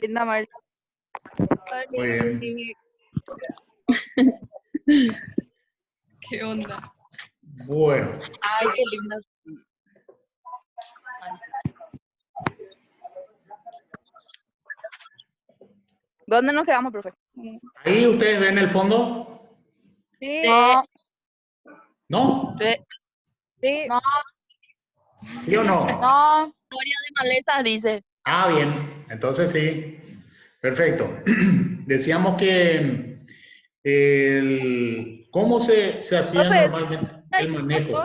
linda, Mari. Muy bien. ¿Qué onda? Bueno, Ay, qué linda. ¿Dónde nos quedamos, profe? ahí ustedes ven el fondo, Sí. No, ¿no? sí, No, ¿Sí o no? no. historia de maletas, dice. Ah, bien, entonces sí. Perfecto. Decíamos que cómo se hacía Profe, normalmente el manejo.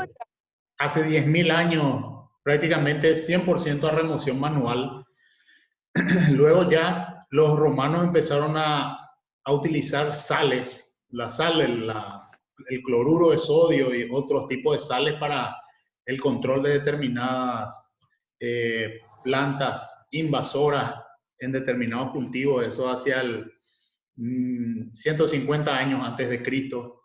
Hace 10.000 años, prácticamente 100% a remoción manual. Luego ya los romanos empezaron a utilizar sales, la sal, el cloruro de sodio y otros tipos de sales para el control de determinadas plantas invasoras en determinados cultivos, eso hacia el 150 años antes de Cristo.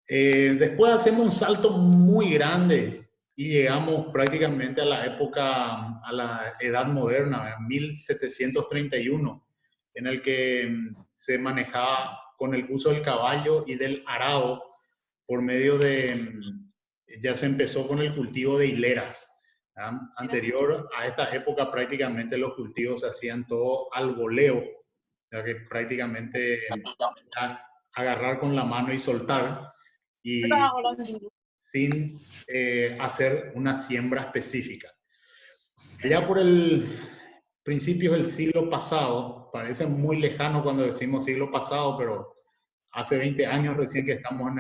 Después hacemos un salto muy grande y llegamos prácticamente a la época, a la edad moderna, 1731, en el que se manejaba con el uso del caballo y del arado por medio ya se empezó con el cultivo de hileras. Anterior a esta época prácticamente los cultivos se hacían todo al voleo, ya que prácticamente agarrar con la mano y soltar y sin hacer una siembra específica. Ya por el principios del siglo pasado, parece muy lejano cuando decimos siglo pasado, pero hace 20 años recién que estamos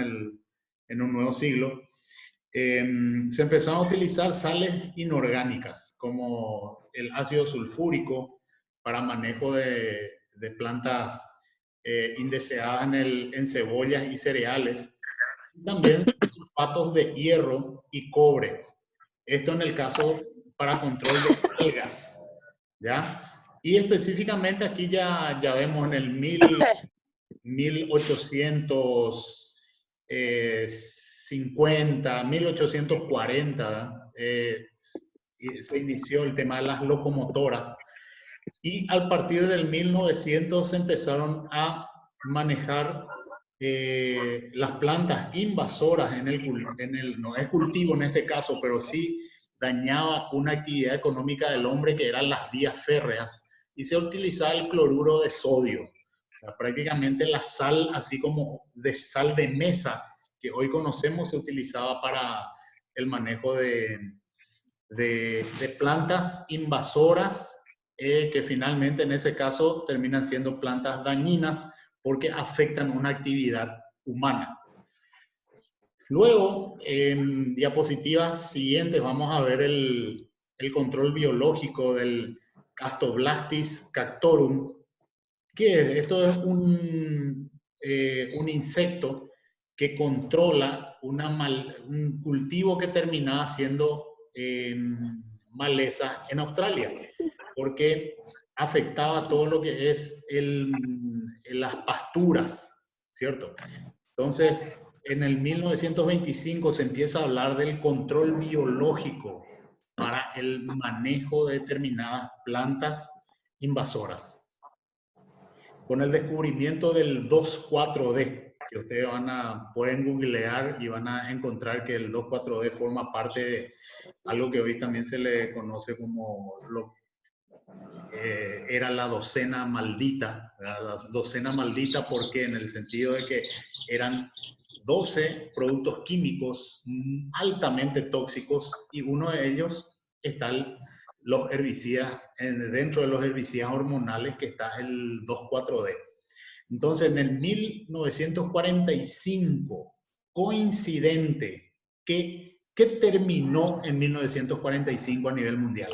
en un nuevo siglo, se empezaron a utilizar sales inorgánicas como el ácido sulfúrico para manejo de plantas indeseadas en cebollas y cereales. También sulfatos de hierro y cobre. Esto en el caso para control de algas, ¿ya? Y específicamente aquí ya vemos en el 1850, 1840, se inició el tema de las locomotoras y a partir del 1900 se empezaron a manejar las plantas invasoras no es cultivo en este caso, pero sí dañaba una actividad económica del hombre que eran las vías férreas y se utilizaba el cloruro de sodio. O sea, prácticamente la sal, así como de sal de mesa que hoy conocemos, se utilizaba para el manejo de plantas invasoras que finalmente en ese caso terminan siendo plantas dañinas porque afectan una actividad humana. Luego, en diapositivas siguientes vamos a ver el control biológico del Castoblastis cactorum. ¿Qué es? Esto es un insecto que controla un cultivo que terminaba siendo maleza en Australia, porque afectaba todo lo que es las pasturas, ¿cierto? Entonces, en el 1925 se empieza a hablar del control biológico para el manejo de determinadas plantas invasoras. Con el descubrimiento del 2,4-D, que ustedes pueden googlear y van a encontrar que el 2,4-D forma parte de algo que hoy también se le conoce como era la docena maldita. ¿Verdad? La docena maldita, ¿por qué? En el sentido de que eran 12 productos químicos altamente tóxicos y uno de ellos está los herbicidas, dentro de los herbicidas hormonales que está el 2,4-D. Entonces, en el 1945, coincidente, ¿qué terminó en 1945 a nivel mundial?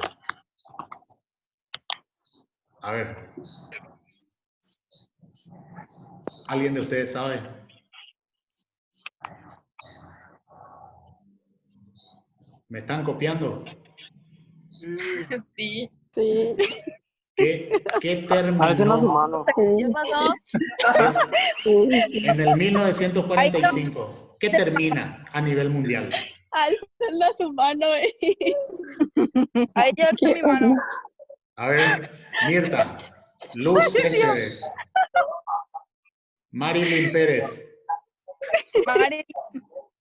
A ver. ¿Alguien de ustedes sabe? ¿Me están copiando? Sí. Sí. ¿Qué terminó? A veces no es humano. ¿Qué pasó? En el 1945, ¿qué termina a nivel mundial? Alzan las manos. Ahí ya está mi mano. A ver, Mirta. Luz Céspedes. Marilyn Pérez. Mari,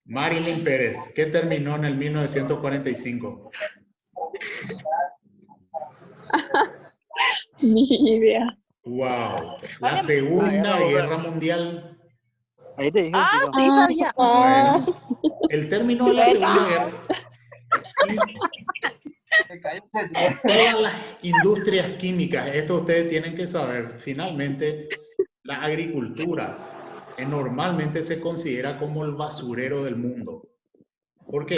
Marilyn Pérez, ¿qué terminó en el 1945? Ni idea. Wow. La Vale. Segunda Guerra Guerra Mundial. Ahí te dije, Ah, Kiko. sí sabía. Bueno, el término de la Segunda Guerra. Todas las industrias químicas, esto ustedes tienen que saber, finalmente la agricultura normalmente se considera como el basurero del mundo. ¿Por qué?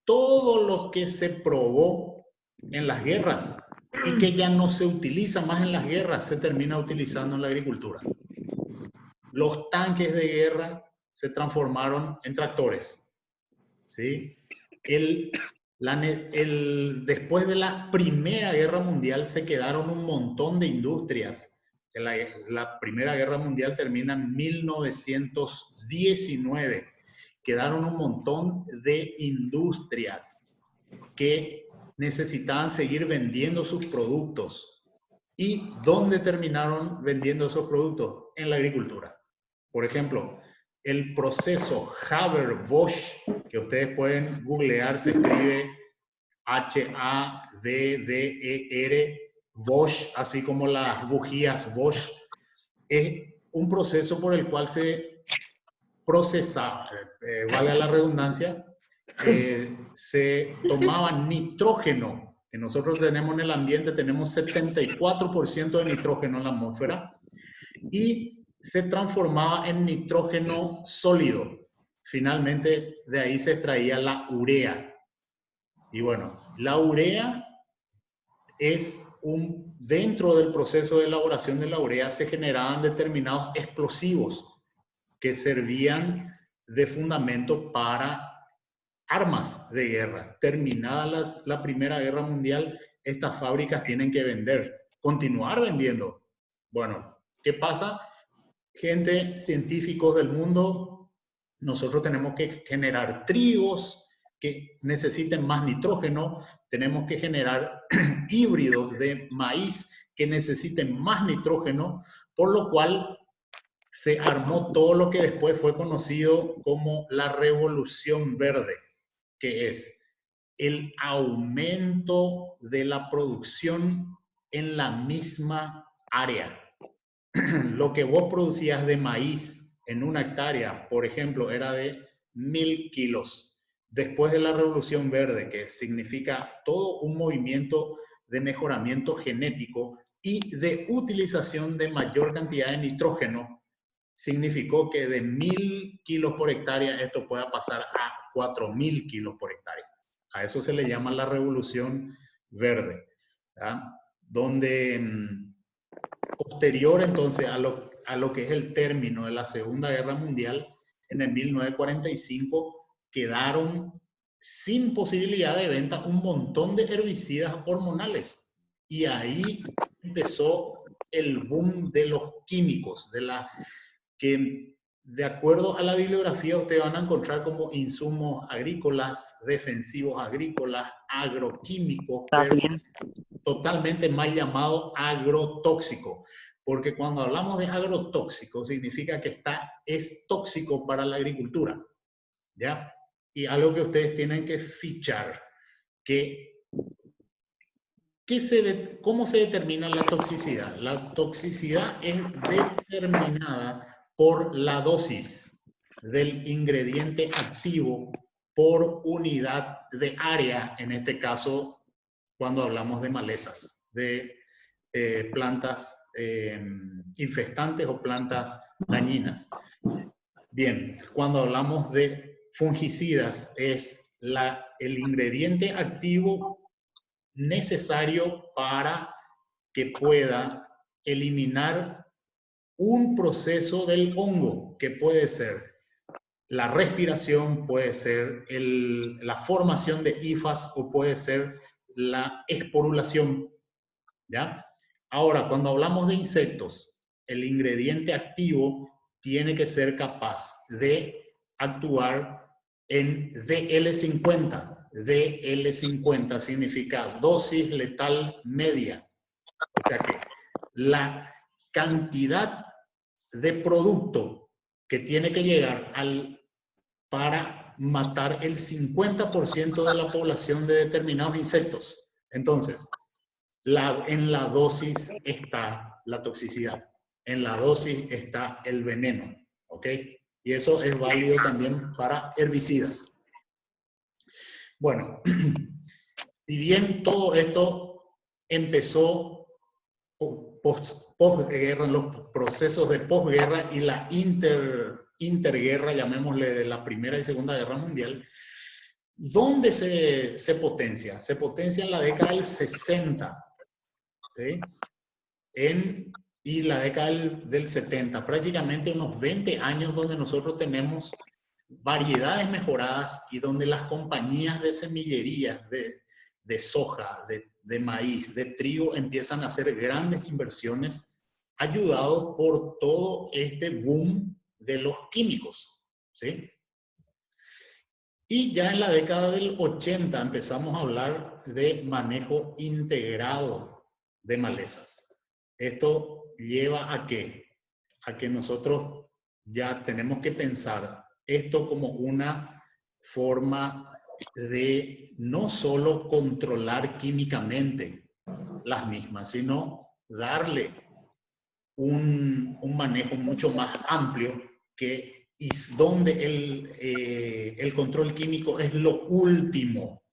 Todo lo que se probó en las guerras y que ya no se utiliza más en las guerras se termina utilizando en la agricultura. Los tanques de guerra se transformaron en tractores, ¿sí? Después de la Primera Guerra Mundial se quedaron un montón de industrias. La Primera Guerra Mundial termina en 1919. Quedaron un montón de industrias que necesitaban seguir vendiendo sus productos. ¿Y dónde terminaron vendiendo esos productos? En la agricultura. Por ejemplo, el proceso Haber-Bosch, que ustedes pueden googlear, se escribe H-A-D-D-E-R, Bosch, así como las bujías Bosch, es un proceso por el cual se procesaba, valga la redundancia, se tomaba nitrógeno, que nosotros tenemos en el ambiente, tenemos 74% de nitrógeno en la atmósfera, y se transformaba en nitrógeno sólido. Finalmente, de ahí se extraía la urea. Y bueno, la urea es dentro del proceso de elaboración de la urea se generaban determinados explosivos que servían de fundamento para armas de guerra. Terminada la Primera Guerra Mundial, estas fábricas tienen que continuar vendiendo. Bueno, ¿qué pasa? Gente, científicos del mundo, nosotros tenemos que generar trigos que necesiten más nitrógeno, tenemos que generar híbridos de maíz que necesiten más nitrógeno, por lo cual se armó todo lo que después fue conocido como la Revolución Verde, que es el aumento de la producción en la misma área. Lo que vos producías de maíz en una hectárea, por ejemplo, era de 1000 kilos. Después de la Revolución Verde, que significa todo un movimiento de mejoramiento genético y de utilización de mayor cantidad de nitrógeno, significó que de 1000 kilos por hectárea esto pueda pasar a 4000 kilos por hectárea. A eso se le llama la Revolución Verde, ¿verdad? Donde posterior entonces a lo que es el término de la Segunda Guerra Mundial, en el 1945 quedaron sin posibilidad de venta un montón de herbicidas hormonales. Y ahí empezó el boom de los químicos, que de acuerdo a la bibliografía ustedes van a encontrar como insumos agrícolas, defensivos agrícolas, agroquímicos, pero totalmente mal llamado agrotóxico, porque cuando hablamos de agrotóxico significa que es tóxico para la agricultura, ¿ya? Y algo que ustedes tienen que fichar, ¿cómo se determina la toxicidad? La toxicidad es determinada por la dosis del ingrediente activo por unidad de área, en este caso, cuando hablamos de malezas, de plantas infestantes o plantas dañinas. Bien, cuando hablamos de fungicidas, es el ingrediente activo necesario para que pueda eliminar un proceso del hongo, que puede ser la respiración, puede ser la formación de hifas o puede ser la esporulación, ¿ya? Ahora, cuando hablamos de insectos, el ingrediente activo tiene que ser capaz de actuar en DL50. DL50 significa dosis letal media. O sea que la cantidad de producto que tiene que llegar para matar el 50% de la población de determinados insectos. Entonces, en la dosis está la toxicidad, en la dosis está el veneno, ¿ok? Y eso es válido también para herbicidas. Bueno, si bien todo esto empezó posguerra, en los procesos de posguerra y la interguerra, llamémosle de la Primera y Segunda Guerra Mundial, ¿dónde se potencia? Se potencia en la década del 60, ¿sí? Y la década del 70, prácticamente unos 20 años donde nosotros tenemos variedades mejoradas y donde las compañías de semillería, de soja, de maíz, de trigo, empiezan a hacer grandes inversiones ayudados por todo este boom de los químicos, ¿sí? Y ya en la década del 80 empezamos a hablar de manejo integrado de malezas. Esto lleva a que nosotros ya tenemos que pensar esto como una forma de no solo controlar químicamente las mismas, sino darle un manejo mucho más amplio y donde el control químico es lo último,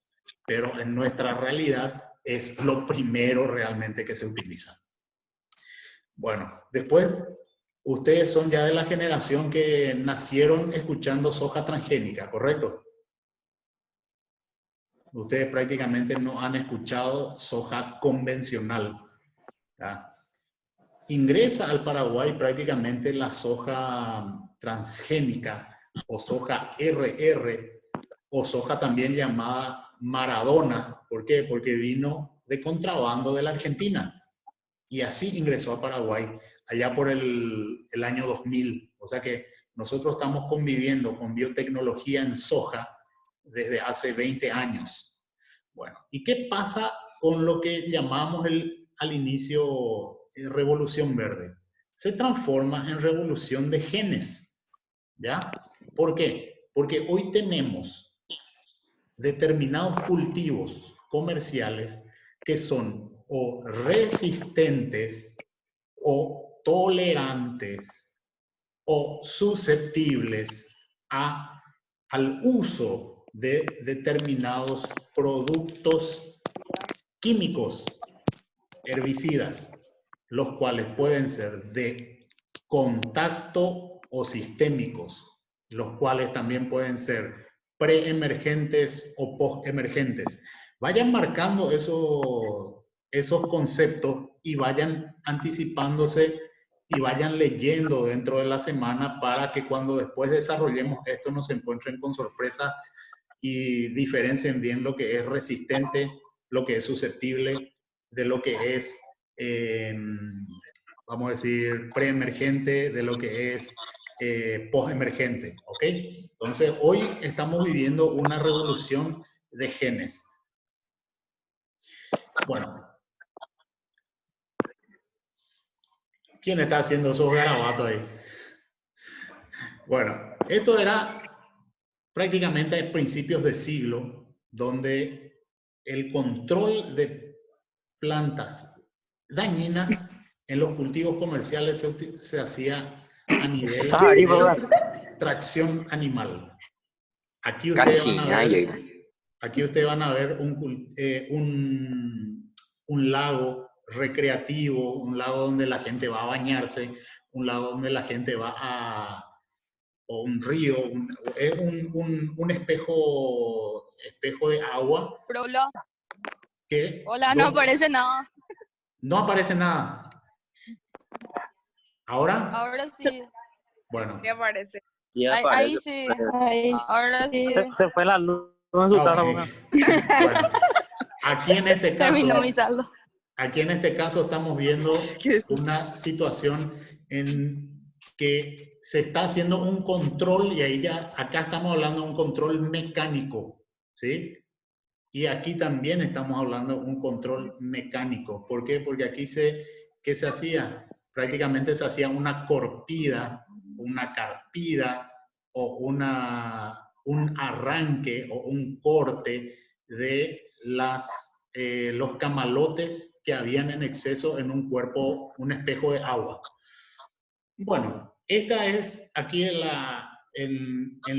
pero en nuestra realidad es lo primero realmente que se utiliza. Bueno, después ustedes son ya de la generación que nacieron escuchando soja transgénica, ¿correcto? Ustedes prácticamente no han escuchado soja convencional, ¿ya? Ingresa al Paraguay prácticamente la soja transgénica o soja RR o soja también llamada Maradona. ¿Por qué? Porque vino de contrabando de la Argentina. Y así ingresó a Paraguay, allá por el año 2000. O sea que nosotros estamos conviviendo con biotecnología en soja desde hace 20 años. Bueno, ¿y qué pasa con lo que llamamos al inicio revolución verde? Se transforma en revolución de genes, ¿ya? ¿Por qué? Porque hoy tenemos determinados cultivos comerciales que son o resistentes o tolerantes o susceptibles al uso de determinados productos químicos, herbicidas, los cuales pueden ser de contacto o sistémicos, los cuales también pueden ser preemergentes o postemergentes. Vayan marcando esos conceptos y vayan anticipándose y vayan leyendo dentro de la semana para que cuando después desarrollemos esto nos encuentren con sorpresa y diferencien bien lo que es resistente, lo que es susceptible, de lo que es, vamos a decir, preemergente, de lo que es postemergente, ¿ok? Entonces, hoy estamos viviendo una revolución de genes. Bueno. ¿Quién está haciendo esos garabatos ahí? Bueno, esto era prácticamente a principios de siglo, donde el control de plantas dañinas en los cultivos comerciales se hacía a nivel de tracción animal. Aquí ustedes van a ver un lago recreativo, un lago donde la gente va a bañarse, un lago donde la gente va o un río, es un espejo de agua. Hola, no aparece nada. No aparece nada. ¿Ahora? Ahora sí. Bueno. ¿Qué aparece? Sí, Ahí sí. Ahora sí. Se fue la luz en su casa. Bueno, aquí en este caso... Terminó mi saldo. Aquí en este caso estamos viendo una situación en que se está haciendo un control y ahí ya, acá estamos hablando de un control mecánico, ¿sí? Y aquí también estamos hablando de un control mecánico. ¿Por qué? Porque aquí se ¿qué se hacía? Prácticamente se hacía una corpida, una carpida o un arranque o un corte de los camalotes que habían en exceso en un cuerpo, un espejo de agua. Bueno, esta es aquí en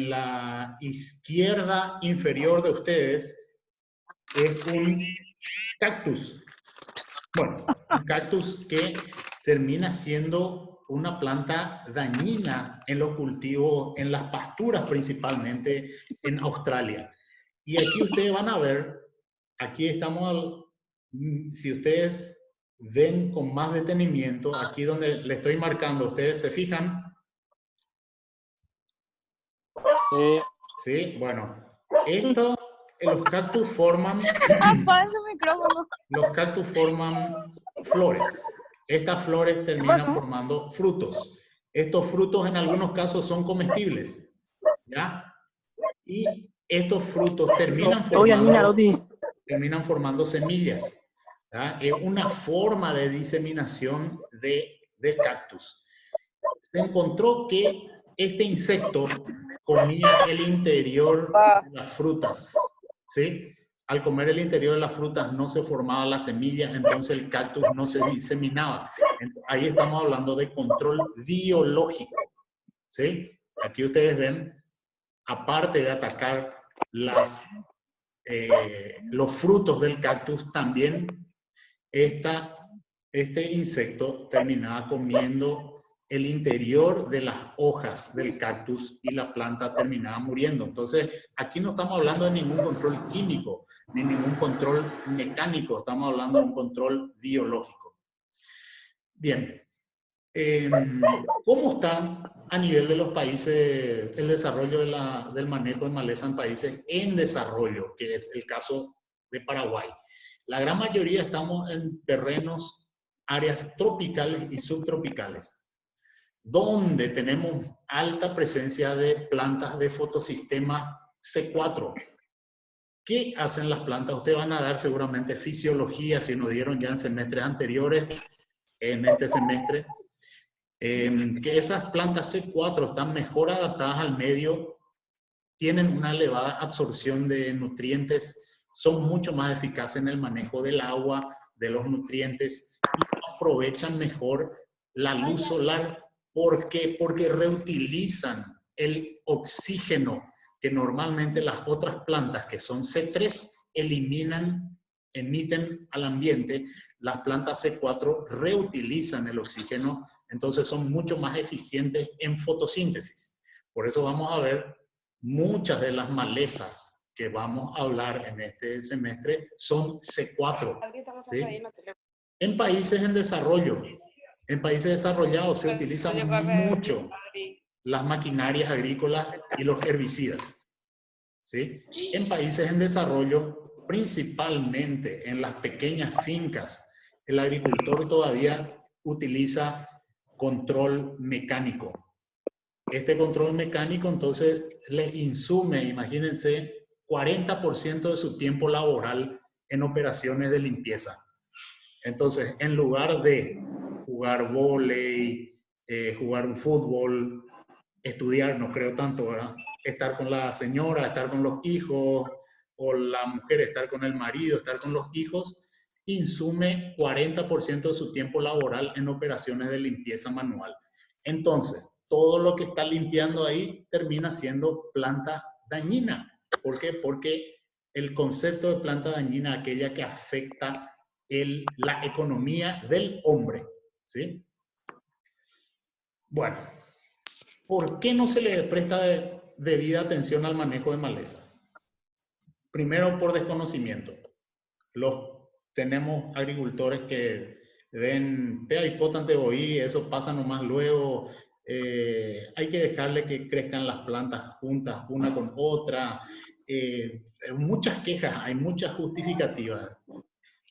la izquierda inferior de ustedes, es un cactus. Bueno, un cactus que termina siendo una planta dañina en los cultivos, en las pasturas principalmente en Australia. Y aquí ustedes van a ver, aquí estamos, si ustedes ven con más detenimiento, aquí donde le estoy marcando, ustedes se fijan. Sí. Sí, bueno, los cactus forman, Apaga el micrófono. los cactus forman flores. Estas flores terminan formando frutos. Estos frutos en algunos casos son comestibles, ¿ya? Y estos frutos terminan formando semillas, ¿ya? Es una forma de diseminación del cactus. Se encontró que este insecto comía el interior de las frutas, ¿sí? Al comer el interior de las frutas no se formaba la semilla, entonces el cactus no se diseminaba. Ahí estamos hablando de control biológico, ¿sí? Aquí ustedes ven, aparte de atacar los frutos del cactus, también este insecto terminaba comiendo el interior de las hojas del cactus y la planta terminaba muriendo. Entonces, aquí no estamos hablando de ningún control químico, ni ningún control mecánico, estamos hablando de un control biológico. Bien, ¿cómo está a nivel de los países el desarrollo del manejo de maleza en países en desarrollo, que es el caso de Paraguay? La gran mayoría estamos en terrenos, áreas tropicales y subtropicales, donde tenemos alta presencia de plantas de fotosistema C4. ¿Qué hacen las plantas? Ustedes van a dar seguramente fisiología, si nos dieron ya en semestres anteriores, en este semestre, que esas plantas C4 están mejor adaptadas al medio, tienen una elevada absorción de nutrientes, son mucho más eficaces en el manejo del agua, de los nutrientes, y aprovechan mejor la luz solar. ¿Por qué? Porque reutilizan el oxígeno que normalmente las otras plantas, que son C3, emiten al ambiente. Las plantas C4 reutilizan el oxígeno, entonces son mucho más eficientes en fotosíntesis. Por eso vamos a ver muchas de las malezas que vamos a hablar en este semestre son C4, ¿sí? En países en desarrollo, en países desarrollados se utilizan mucho las maquinarias agrícolas y los herbicidas, ¿sí? En países en desarrollo, principalmente en las pequeñas fincas, el agricultor todavía utiliza control mecánico. Este control mecánico entonces le insume, imagínense, 40% de su tiempo laboral en operaciones de limpieza. Entonces, en lugar de jugar vóley, jugar un fútbol, estudiar, no creo tanto, ¿verdad? Estar con la señora, estar con los hijos, o la mujer estar con el marido, estar con los hijos, insume 40% de su tiempo laboral en operaciones de limpieza manual. Entonces, todo lo que está limpiando ahí termina siendo planta dañina. ¿Por qué? Porque el concepto de planta dañina es aquella que afecta la economía del hombre, ¿sí? Bueno, ¿por qué no se le presta debida atención al manejo de malezas? Primero, por desconocimiento. Tenemos agricultores que ven pea y pota ante boí, eso pasa nomás luego. Hay que dejarle que crezcan las plantas juntas, una con otra. Muchas quejas, hay muchas justificativas.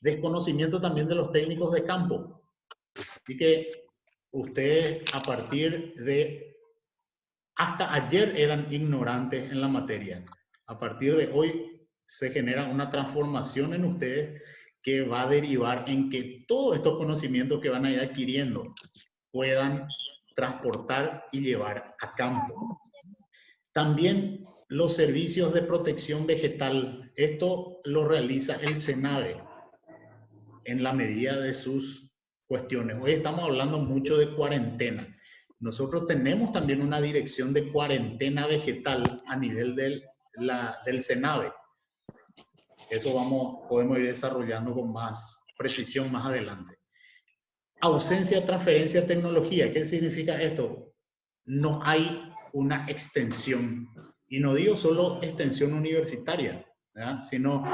Desconocimiento también de los técnicos de campo. Así que ustedes a partir de... Hasta ayer eran ignorantes en la materia. A partir de hoy se genera una transformación en ustedes que va a derivar en que todos estos conocimientos que van a ir adquiriendo puedan transportar y llevar a campo. También los servicios de protección vegetal, esto lo realiza el SENAVE en la medida de sus cuestiones. Hoy estamos hablando mucho de cuarentena. Nosotros tenemos también una dirección de cuarentena vegetal a nivel del SENAVE. Eso podemos ir desarrollando con más precisión más adelante. Ausencia de transferencia de tecnología. ¿Qué significa esto? No hay una extensión. Y no digo solo extensión universitaria, ¿verdad? Sino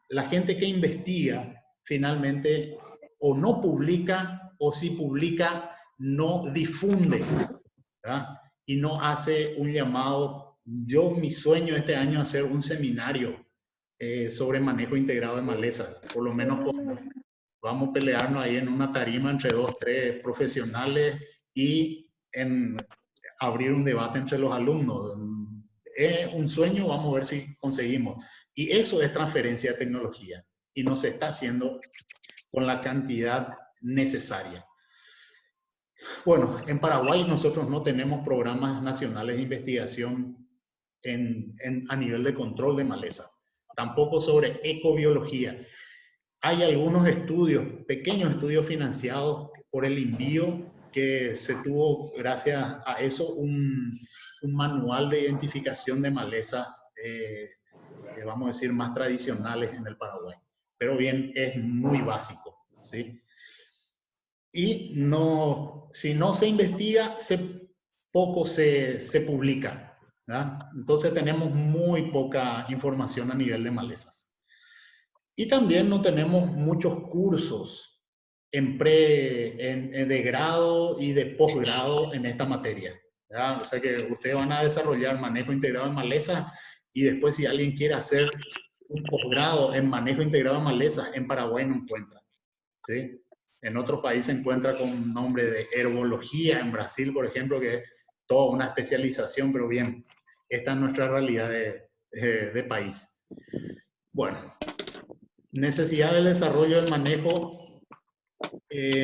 la gente que investiga finalmente o no publica, o si publica, no difunde, ¿verdad? Y no hace un llamado. Mi sueño este año es hacer un seminario sobre manejo integrado de malezas. Por lo menos vamos a pelearnos ahí en una tarima entre 2, 3 profesionales y abrir un debate entre los alumnos. Es un sueño, vamos a ver si conseguimos. Y eso es transferencia de tecnología. Y no se está haciendo con la cantidad necesaria. Bueno, en Paraguay nosotros no tenemos programas nacionales de investigación a nivel de control de malezas. Tampoco sobre ecobiología. Hay algunos estudios, pequeños estudios financiados por el INVIO, que se tuvo, gracias a eso, un manual de identificación de malezas, vamos a decir, más tradicionales en el Paraguay. Pero bien, es muy básico, ¿sí? Y si no se investiga, poco se publica, ¿verdad? Entonces tenemos muy poca información a nivel de malezas. Y también no tenemos muchos cursos de grado y de posgrado en esta materia, ¿verdad? O sea que ustedes van a desarrollar manejo integrado de malezas y después si alguien quiere hacer un posgrado en manejo integrado de malezas, en Paraguay no encuentra, ¿sí? En otros países se encuentra con nombre de herbología, en Brasil, por ejemplo, que es toda una especialización, pero bien, esta es nuestra realidad de país. Bueno, necesidad del desarrollo del manejo.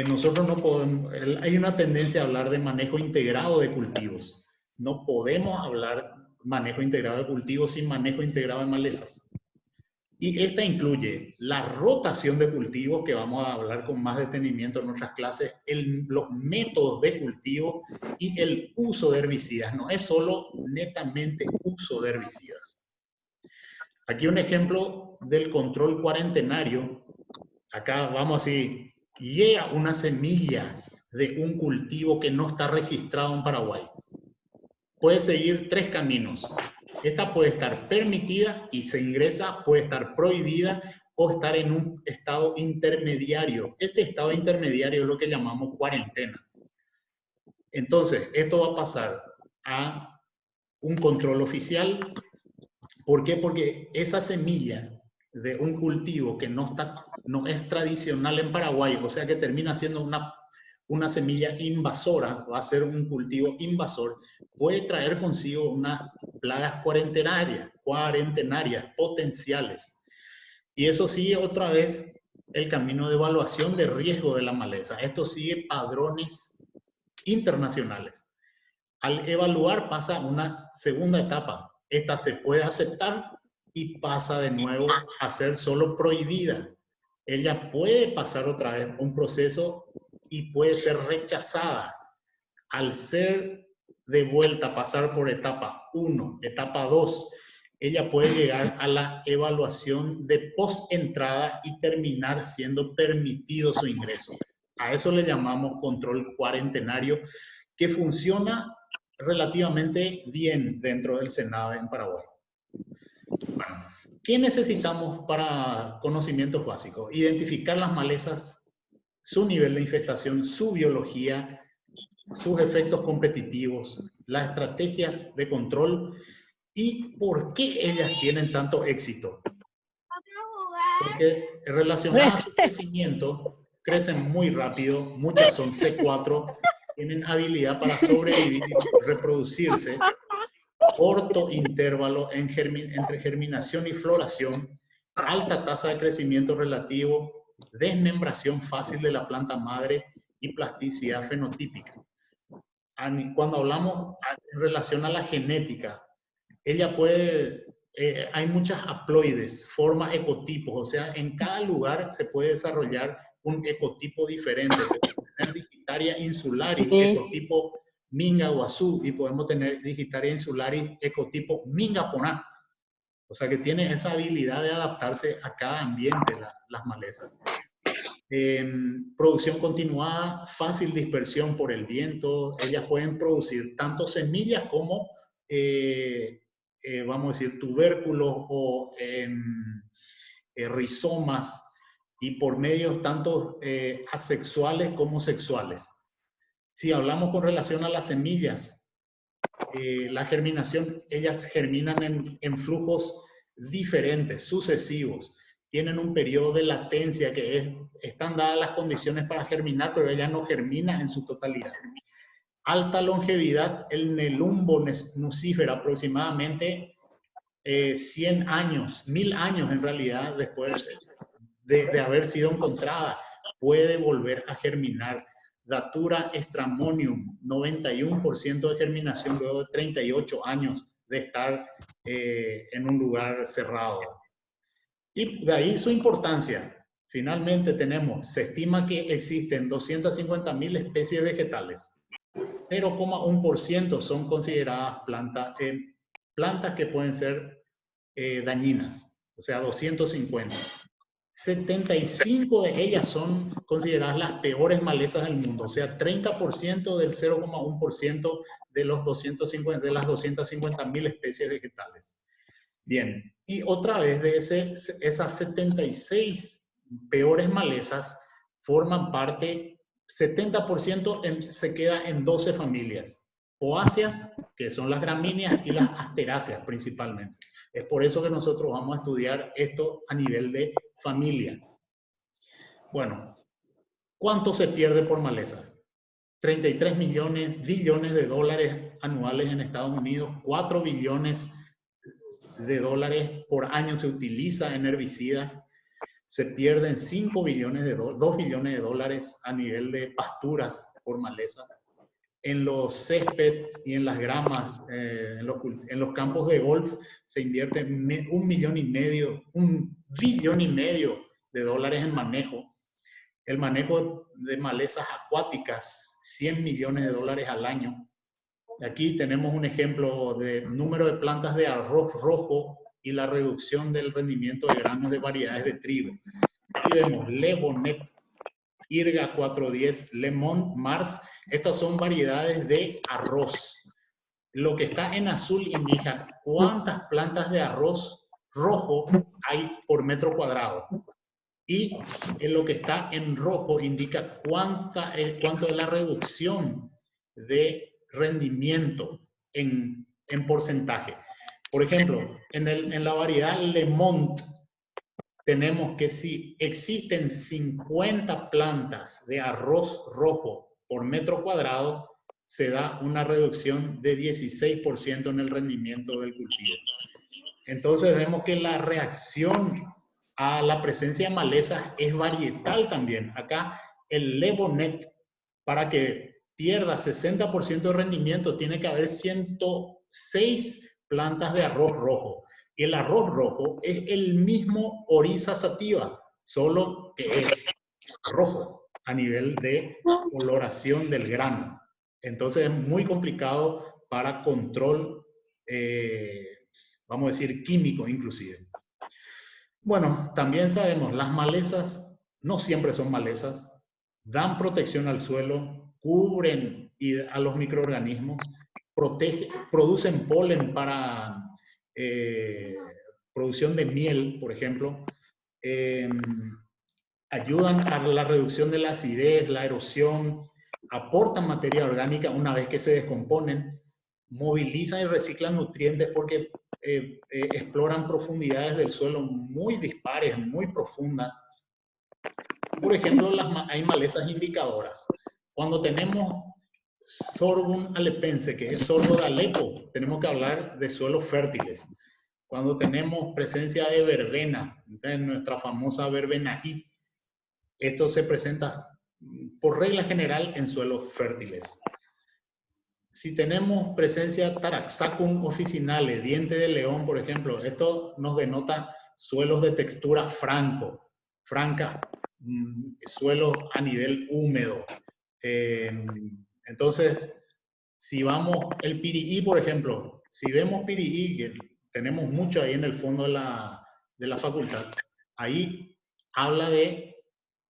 Nosotros no podemos, hay una tendencia a hablar de manejo integrado de cultivos. No podemos hablar manejo integrado de cultivos sin manejo integrado de malezas. Y esta incluye la rotación de cultivos, que vamos a hablar con más detenimiento en nuestras clases, los métodos de cultivo y el uso de herbicidas. No es solo netamente uso de herbicidas. Aquí un ejemplo del control cuarentenario. Acá vamos así, llega una semilla de un cultivo que no está registrado en Paraguay. Puede seguir 3 caminos. Esta puede estar permitida y se ingresa, puede estar prohibida o estar en un estado intermediario. Este estado intermediario es lo que llamamos cuarentena. Entonces, esto va a pasar a un control oficial. ¿Por qué? Porque esa semilla de un cultivo que no es tradicional en Paraguay, o sea que termina siendo una semilla invasora, va a ser un cultivo invasor, puede traer consigo unas plagas cuarentenarias potenciales. Y eso sigue otra vez el camino de evaluación de riesgo de la maleza. Esto sigue padrones internacionales. Al evaluar pasa a una segunda etapa. Esta se puede aceptar y pasa de nuevo a ser solo prohibida. Ella puede pasar otra vez un proceso y puede ser rechazada. Al ser de vuelta, pasar por etapa 1, etapa 2, ella puede llegar a la evaluación de post-entrada y terminar siendo permitido su ingreso. A eso le llamamos control cuarentenario, que funciona relativamente bien dentro del SENAVE en Paraguay. Bueno, ¿qué necesitamos para conocimientos básicos? Identificar las malezas, su nivel de infestación, su biología, sus efectos competitivos, las estrategias de control y por qué ellas tienen tanto éxito. Porque relacionadas a su crecimiento, crecen muy rápido, muchas son C4, tienen habilidad para sobrevivir y reproducirse, corto intervalo entre germinación y floración, alta tasa de crecimiento relativo, desmembración fácil de la planta madre y plasticidad fenotípica. Cuando hablamos en relación a la genética, ella puede, hay muchas haploides, forma ecotipos, o sea, en cada lugar se puede desarrollar un ecotipo diferente. Podemos tener Digitaria insularis, ecotipo Minga-Guazú, y podemos tener Digitaria insularis, ecotipo Minga-Poná. O sea que tiene esa habilidad de adaptarse a cada ambiente las malezas. Producción continuada, fácil dispersión por el viento. Ellas pueden producir tanto semillas como, vamos a decir, tubérculos o rizomas, y por medios tanto asexuales como sexuales. Si hablamos con relación a las semillas, la germinación, ellas germinan en flujos diferentes, sucesivos. Tienen un periodo de latencia que están dadas las condiciones para germinar, pero ella no germina en su totalidad. Alta longevidad, el Nelumbo nucífera, aproximadamente 100 años, 1000 años en realidad, después de haber sido encontrada, puede volver a germinar. Datura stramonium, 91% de germinación luego de 38 años de estar en un lugar cerrado. Y de ahí su importancia. Finalmente se estima que existen 250.000 especies vegetales. 0,1% son consideradas plantas que pueden ser dañinas, o sea, 250. 75 de ellas son consideradas las peores malezas del mundo, o sea, 30% del 0,1% de las 250.000 especies vegetales. Bien, y otra vez de esas 76 peores malezas forman parte, 70% se queda en 12 familias. Poáceas, que son las gramíneas, y las asteráceas principalmente. Es por eso que nosotros vamos a estudiar esto a nivel de familia. Bueno, ¿cuánto se pierde por malezas? 33 billones de dólares anuales en Estados Unidos, 4 billones de dólares por año se utiliza en herbicidas, se pierden 2 billones de dólares a nivel de pasturas por malezas. En los céspedes y en las gramas, en los campos de golf, se invierte 1,5 billón de dólares en manejo. El manejo de malezas acuáticas, 100 millones de dólares al año. Aquí tenemos un ejemplo de número de plantas de arroz rojo y la reducción del rendimiento de granos de variedades de trigo. Aquí vemos Le Bonnet, Irga 410, Le Mont Mars. Estas son variedades de arroz. Lo que está en azul indica cuántas plantas de arroz rojo hay por metro cuadrado. Y en lo que está en rojo indica cuánto es la reducción de rendimiento en porcentaje. Por ejemplo, en la variedad Le Mont tenemos que si existen 50 plantas de arroz rojo por metro cuadrado, se da una reducción de 16% en el rendimiento del cultivo. Entonces vemos que la reacción a la presencia de malezas es varietal también. Acá el Le Bonnet, para que pierda 60% de rendimiento, tiene que haber 106 plantas de arroz rojo. Y el arroz rojo es el mismo Oryza sativa, solo que es rojo a nivel de coloración del grano. Entonces es muy complicado para control, vamos a decir, químico inclusive. Bueno, también sabemos, las malezas no siempre son malezas, dan protección al suelo, cubren a los microorganismos, producen polen para producción de miel, por ejemplo, ayudan a la reducción de la acidez, la erosión, aportan materia orgánica una vez que se descomponen, movilizan y reciclan nutrientes porque exploran profundidades del suelo muy dispares, muy profundas. Por ejemplo, hay malezas indicadoras. Cuando tenemos Sorghum alepense, que es sorgo de Alepo, tenemos que hablar de suelos fértiles. cuando tenemos presencia de verbena, entonces nuestra famosa verbenaí, esto se presenta por regla general en suelos fértiles. Si tenemos presencia Taraxacum officinale, diente de león, por ejemplo, esto nos denota suelos de textura franca, suelos a nivel húmedo. Entonces, si vamos, el pirií, por ejemplo, si vemos pirií, que tenemos mucho ahí en el fondo de la facultad, ahí habla de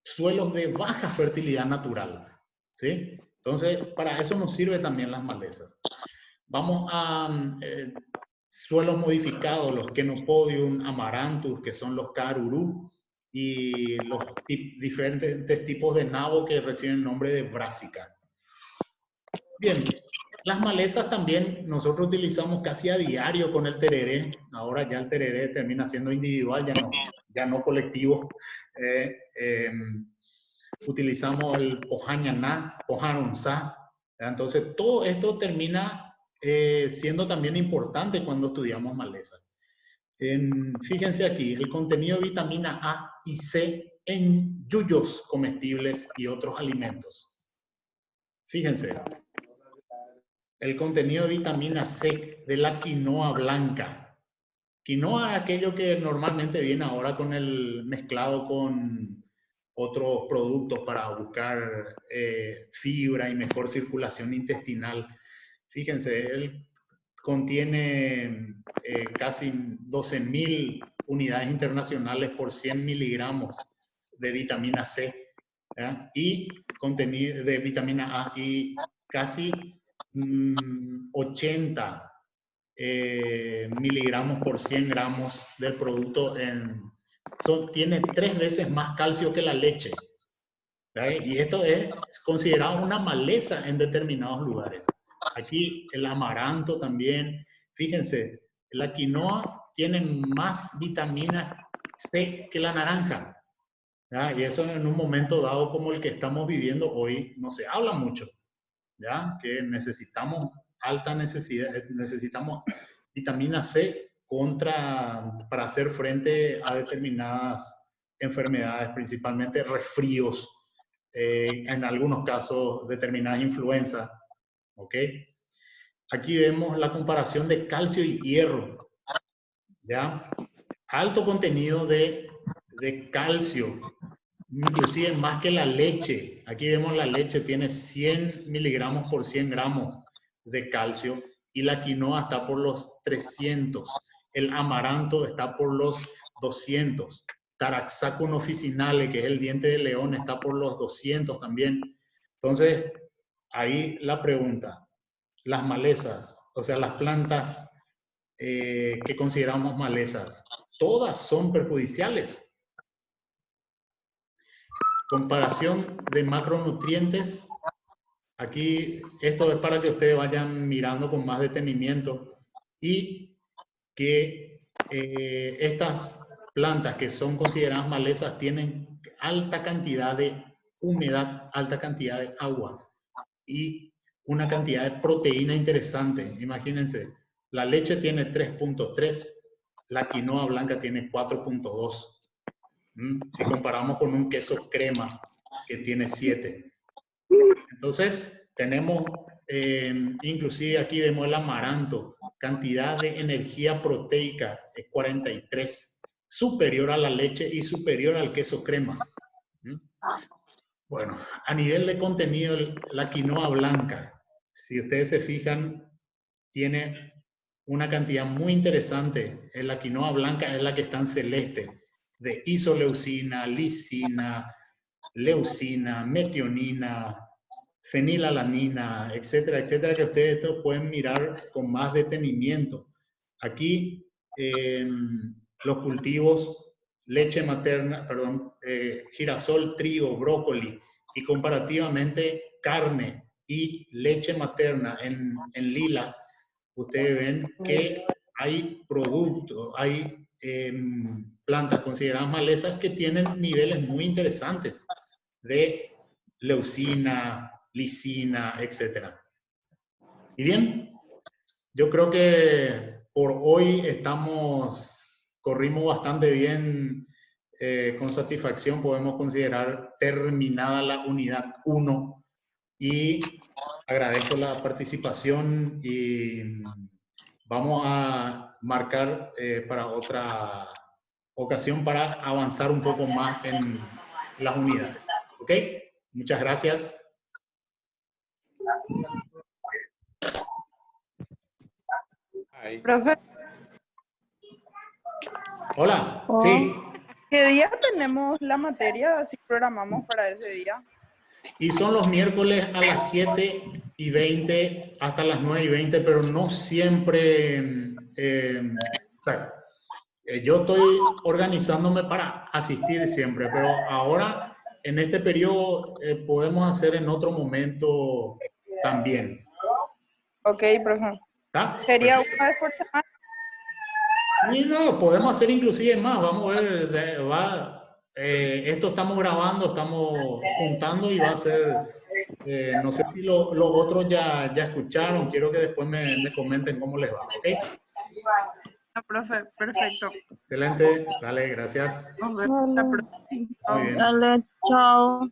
suelos de baja fertilidad natural, ¿sí? Entonces, para eso nos sirven también las malezas. Vamos a suelos modificados, los Chenopodium, Amaranthus, que son los Carurú, y los diferentes tipos de nabo que reciben el nombre de Brásica. Bien, las malezas también nosotros utilizamos casi a diario con el tereré. Ahora ya el tereré termina siendo individual, ya no colectivo. Utilizamos el pojañaná, pojarunzá. Entonces, todo esto termina siendo también importante cuando estudiamos malezas. Fíjense aquí, el contenido de vitamina A y C en yuyos comestibles y otros alimentos. Fíjense, el contenido de vitamina C de la quinoa blanca. Quinoa es aquello que normalmente viene ahora con el mezclado con otros productos para buscar fibra y mejor circulación intestinal. Fíjense, él contiene casi 12.000 unidades internacionales por 100 miligramos de vitamina C, ¿ya? Y contenido de vitamina A y casi 80 miligramos por 100 gramos del producto tiene 3 veces más calcio que la leche. ¿Vale? Y esto es considerado una maleza en determinados lugares. Aquí el amaranto también. Fíjense, la quinoa tiene más vitamina C que la naranja. ¿Ya? Y eso en un momento dado como el que estamos viviendo hoy no se habla mucho. ¿Ya? Que necesitamos alta necesidad, necesitamos vitamina C para hacer frente a determinadas enfermedades, principalmente resfríos, en algunos casos determinadas influencias. ¿Ok? Aquí vemos la comparación de calcio y hierro. ¿Ya? Alto contenido de calcio, inclusive más que la leche. Aquí vemos la leche tiene 100 miligramos por 100 gramos de calcio y la quinoa está por los 300. El amaranto está por los 200. Taraxacum officinale, que es el diente de león, está por los 200 también. Entonces, ahí la pregunta, las malezas, o sea, las plantas que consideramos malezas, ¿todas son perjudiciales? Comparación de macronutrientes. Aquí esto es para que ustedes vayan mirando con más detenimiento y que estas plantas que son consideradas malezas tienen alta cantidad de humedad, alta cantidad de agua y una cantidad de proteína interesante. Imagínense, la leche tiene 3.3, la quinoa blanca tiene 4.2. Si comparamos con un queso crema que tiene 7. Entonces, tenemos, inclusive aquí vemos el amaranto, cantidad de energía proteica es 43, superior a la leche y superior al queso crema. Bueno, a nivel de contenido, la quinoa blanca, si ustedes se fijan, tiene una cantidad muy interesante. La quinoa blanca es la que está en celeste, de isoleucina, lisina, leucina, metionina, fenilalanina, etcétera, etcétera, que ustedes pueden mirar con más detenimiento. Aquí los cultivos, leche materna, perdón, girasol, trigo, brócoli y comparativamente carne y leche materna en lila, ustedes ven que hay productos, hay plantas consideradas malezas que tienen niveles muy interesantes de leucina, lisina, etc. Y bien, yo creo que por hoy corrimos bastante bien, con satisfacción podemos considerar terminada la unidad 1 y agradezco la participación y vamos a marcar para otra ocasión para avanzar un poco más en las unidades. ¿Ok? Muchas gracias. Profe, Hola, sí. ¿qué día tenemos la materia? Si programamos para ese día. Y son los miércoles a las 7:20 hasta las 9:20, pero no siempre, o sea, yo estoy organizándome para asistir siempre, pero ahora en este periodo podemos hacer en otro momento también. Ok, profe. ¿Está? Sería una vez por semana. Y no, podemos hacer inclusive más. Vamos a ver, esto estamos grabando, estamos juntando y va a ser, no sé si los otros ya escucharon, quiero que después me comenten cómo les va, ¿ok? No, profe, perfecto. Excelente, dale, gracias. Nos vemos la Dale, próxima. Muy bien. dale, chao.